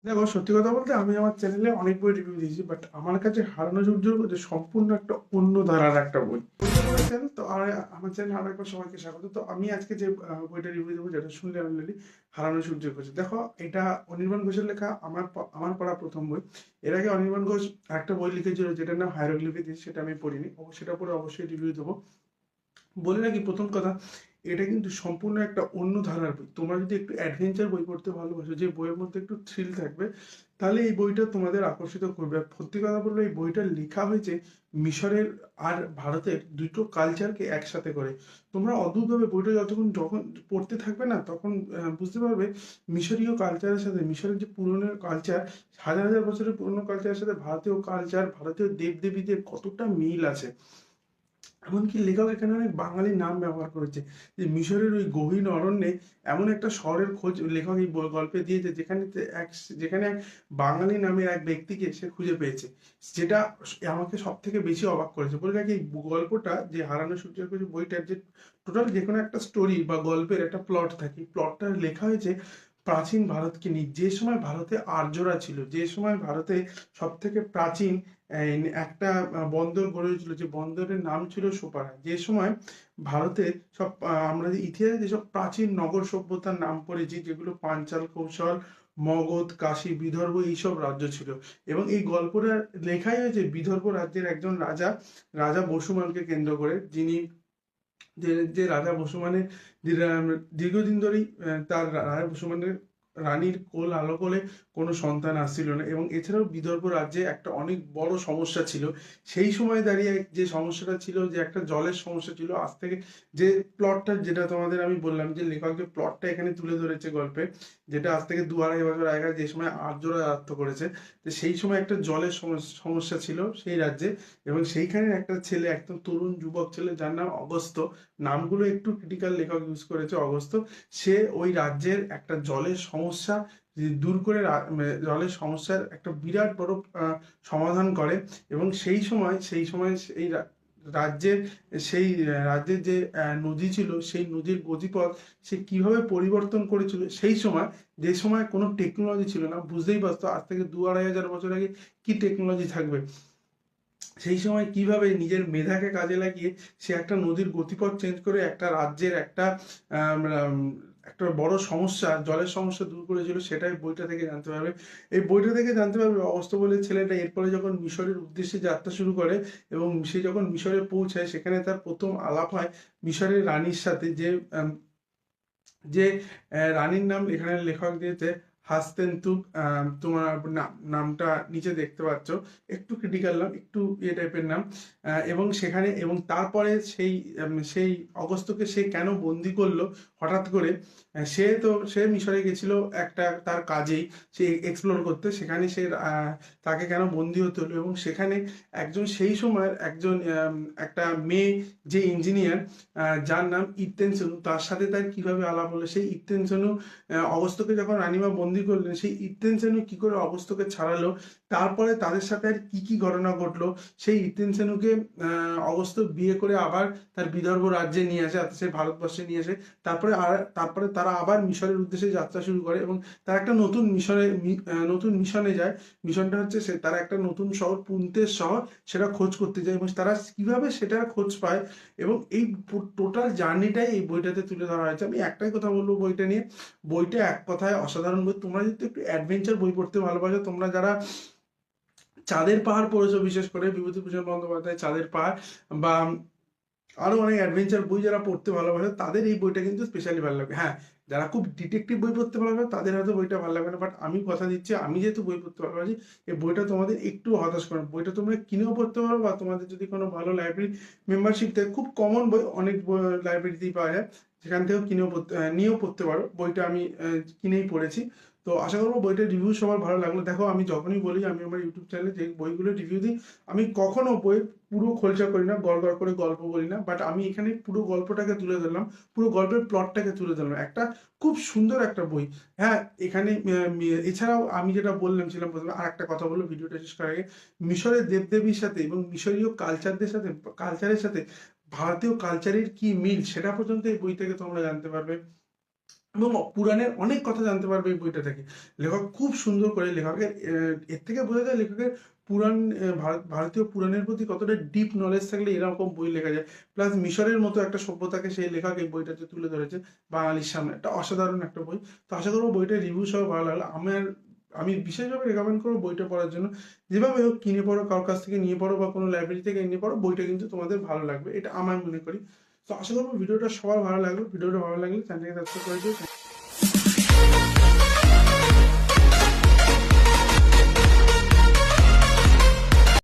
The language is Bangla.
দেখো, সত্যি কথা বলতে আমি আমার চ্যানেলে অনেক বই রিভিউ দিয়েছি, বাট আমার কাছে হারানো সূর্যের যে সম্পূর্ণ একটা অন্য ধারার একটা বই। বইটা পড়েছেন তো, আর আমার চ্যানেলে আরো একবার সবাইকে স্বাগত। তো আমি আজকে যে বইটা রিভিউ দেবো, যেটা শুনলে অলরেডি, হারানো সূর্যের ঘোষ। দেখো, এটা অনির্বাণ ঘোষের লেখা, আমার পড়া প্রথম বই। এর আগে অনির্বাণ ঘোষ একটা বই লিখেছিল যেটার নাম হায়ারোগ্লিফিক, সেটা আমি পড়িনি, সেটা পড়ে অবশ্যই রিভিউ দেবো। বলে রাখি প্রথম কথা, এটা কিন্তু সম্পূর্ণ একটা অন্য ধারার বই। তোমরা যদি একটু অ্যাডভেঞ্চার বই পড়তে ভালোবাসো, যে বইয়ের মধ্যে একটু থ্রিল থাকবে, তাহলে এই বইটা তোমাদের আকর্ষিত করবে। আর সত্যি কথা বলবো, এই বইটা লেখা হয়েছে মিশরের আর ভারতের দুটো কালচারকে একসাথে করে। তোমরা অদ্ভুতভাবে বইটা যখন পড়তে থাকবে না, তখন বুঝতে পারবে মিশরীয় কালচারের সাথে, মিশরের যে পুরনো কালচার, হাজার হাজার বছরের পুরনো কালচারের সাথে ভারতীয় কালচার, ভারতীয় দেবদেবীদের কতটা মিল আছে। এমনকি লেখক এখানে অনেক বাঙালি নাম ব্যবহার করেছে। যে মিশরের ওই গহীন অরণ্যে এমন একটা শহরের খোঁজ লেখক এই গল্পে দিয়েছে, যেখানে এক বাঙালি নামের এক ব্যক্তিকে সে খুঁজে পেয়েছে। যেটা আমাকে সব থেকে বেশি অবাক করেছে। বলে রাখি, এই গল্পটা, যে হারানো সূর্যের খোঁজে বইটার যে টোটাল যে কোনো একটা স্টোরি বা গল্পের একটা প্লট থাকে, প্লটটা লেখা হয়েছে প্রাচীন ভারতকে নিয়ে। যে সময় ভারতে আর্যরা ছিল, যে সময় ভারতে সব থেকে প্রাচীন একটা বন্দর গড়ে উঠেছিল, যে বন্দরের নাম ছিল সোপারা। যে সময় ভারতে সব আমরা যে ইতিহাসে যেসব প্রাচীন নগর সভ্যতার নাম পড়েছি, যেগুলো পাঞ্চাল, কৌশল, মগধ, কাশী, বিদর্ভ, এইসব রাজ্য ছিল। এবং এই গল্পটা লেখাই হয়েছে বিদর্ভ রাজ্যের একজন রাজা, রাজা বসুমানকে কেন্দ্র করে, যিনি যে যে রাজা বসুমানের দীর্ঘদিন ধরেই তার রাজা বসুমানের রানীর কোল আলো করে কোনো সন্তান আসছিল না। এবং এছাড়াও বিদর্ভ রাজ্যে একটা অনেক বড় সমস্যা ছিল। সেই সময় দাঁড়িয়ে যে সমস্যাটা ছিল, যে একটা জলের সমস্যা ছিল। আজ থেকে যে প্লটটা, যেটা তোমাদের আমি বললাম, যে লেখক যে প্লটটা এখানে তুলে ধরেছে গল্পে, যেটা আজ থেকে 2-2.5 বছর আগে, যে সময় আর্যরা রাজত্ব করেছে, তো সেই সময় একটা জলের সমস্যা ছিল সেই রাজ্যে। এবং সেইখানে একটা ছেলে, একদম তরুণ যুবক ছেলে, যার নাম অগস্ত্য, নামগুলো একটু ক্রিটিক্যাল লেখক ইউজ করেছে, অগস্ত্য। সে ওই রাজ্যের একটা জলের সমস্যা দূর করে জলের সমস্যার একটা বিরাট বড় সমাধান করে। এবং সেই সময় রাজ্যের রাজ্যের যে নদী ছিল, সেই নদীর গতিপথ সে কিভাবে পরিবর্তন করেছিল। সেই সময়, যে সময় কোনো টেকনোলজি ছিল না, বুঝতেই পারতো আজ থেকে 2-2.5 বছর আগে কি টেকনোলজি থাকবে। সেই সময় কিভাবে নিজের মেধাকে কাজে লাগিয়ে সে একটা নদীর গতিপথ চেঞ্জ করে একটা রাজ্যের আম, আম, একটা বড় সমস্যা, জলের সমস্যা দূর করেছিল, সেটাই বইটা থেকে জানতে পারবে। এই বইটা থেকে জানতে পারবে অগস্ত্য বলে ছেলেটা এরপরে যখন মিশরের উদ্দেশ্যে যাত্রা শুরু করে, এবং সে যখন মিশরে পৌঁছায়, সেখানে তার প্রথম আলাপ হয় মিশরের রানীর সাথে, যে রানীর নাম এখানে লেখক দিয়েছে হাসতেনতুপ। তোমার নামটা নিচে দেখতে পাচ্ছ, একটু ক্রিটিক্যাল নাম, একটু ইয়ে টাইপের নাম। এবং সেখানে, এবং তারপরে সেই অগস্ত্যকে সে কেন বন্দি করলো হঠাৎ করে। সে মিশরে গেছিল একটা তার কাজেই, সে এক্সপ্লোর করতে। সেখানে তাকে কেন বন্দি হতে হলো, এবং সেখানে সেই সময়ের একটা মেয়ে, যে ইঞ্জিনিয়ার, যার নাম ইত্তেন সেনু, তার সাথে তার কিভাবে আলাপ হলো। সেই ইত্তেন সেনু অগস্ত্যকে যখন রানীমা বন্দি করলেন, সেই ইত্তেন সেনু কি করে অগস্ত্যকে ছাড়ালো, তারপরে তাদের সাথে আর কি কি ঘটনা ঘটলো। সেই ইত্তেন সেনুকে অগস্ত্য বিয়ে করে আবার তার বিদর্ভ রাজ্যে নিয়ে আসে, সে ভারতবর্ষে নিয়ে আসে। তারপরে তারা আবার মিশরের উদ্দেশ্যে যাত্রা শুরু করে, এবং তারা একটা নতুন মিশনে যায়। মিশনটা হচ্ছে, তারা একটা নতুন শহর, পুন্তের শহর, সেটা খোঁজ করতে যায়, এবং তারা কিভাবে সেটার খোঁজ পায়। এবং এই টোটাল জার্নিটাই এই বইটাতে তুলে ধরা হয়েছে। আমি একটাই কথা বলবো বইটা নিয়ে, বইটা এক কথায় অসাধারণ বই। তোমরা যদি একটু অ্যাডভেঞ্চার বই পড়তে ভালোবাসো, তোমরা যারা চাঁদের পাহাড় পড়েছো, বিশেষ করে বিভূতিভূষণ বন্দ্যোপাধ্যায় চাঁদের পাহাড়, বা আরো অনেক অ্যাডভেঞ্চার বই যারা পড়তে ভালোবাসে, তাদের এই বইটা কিন্তু স্পেশালি ভালো লাগবে। হ্যাঁ, যারা খুব ডিটেকটিভ বই পড়তে ভালোবাসে, তাদের হয়তো বইটা ভালো লাগবে না, বাট আমি কথা দিচ্ছি, আমি যেহেতু বই পড়তে ভালোবাসি, এই বইটা তোমাদের একটু হতাশ করবে। বইটা তোমরা কিনেও পড়তে পারো, বা তোমাদের যদি কোনো ভালো লাইব্রেরি মেম্বারশিপ থাকে, খুব কমন বই, অনেক লাইব্রেরিতেই পাওয়া যায়, সেখান থেকেও নিয়েও পড়তে পারো। বইটা আমি কিনেই পড়েছি। তো আশা করবো বইটার রিভিউ সবার ভালো লাগলো। দেখো, আমি যখনই বলি, আমি আমার ইউটিউব চ্যানেলে যে বইগুলো রিভিউ দিই, আমি কখনো বই পুরো খোলসা করি না, গড় গড় করে গল্প বলি না, বাট আমি এখানে পুরো গল্পটাকে তুলে ধরলাম, পুরো গল্পের প্লটটাকে তুলে ধরলাম। একটা খুব সুন্দর একটা বই। হ্যাঁ, এখানে এছাড়াও আমি যেটা বললাম ছিলাম প্রথমে, আর একটা কথা বলবো ভিডিওটা শেষ করার আগে, মিশরের দেবদেবীর সাথে এবং মিশরীয় কালচারের সাথে ভারতীয় কালচারের কি মিল, সেটা পর্যন্ত এই বই থেকে তোমরা জানতে পারবে। এবং পুরাণের অনেক কথা জানতে পারবে এই বইটা থেকে। লেখক খুব সুন্দর করে লেখকের এর থেকে বোঝা যায় লেখকের পুরাণ ভারতীয় পুরাণের প্রতি কতটা ডিপ নলেজ থাকলে এরকম বই লেখা যায়। প্লাস মিশরের মতো একটা সভ্যতাকে সেই লেখক এই বইটাতে তুলে ধরেছে বাঙালির সামনে। একটা অসাধারণ একটা বই। তো আশা করবো বইটার রিভিউ সহ ভালো লাগলো। আমি বিশেষভাবে রেকমেন্ড করবো বইটা পড়ার জন্য। যেভাবে হোক কিনে পড়ো, কারোর কাছ থেকে নিয়ে পড়ো বা কোনো লাইব্রেরি থেকে নিয়ে পড়ো, বইটা কিন্তু তোমাদের ভালো লাগবে, এটা আমার মনে করি। তো আশা করবো ভিডিওটা সবার ভালো লাগবে। ভিডিওটা ভালো লাগলে চ্যানেলটাকে সাবস্ক্রাইব করে দিও।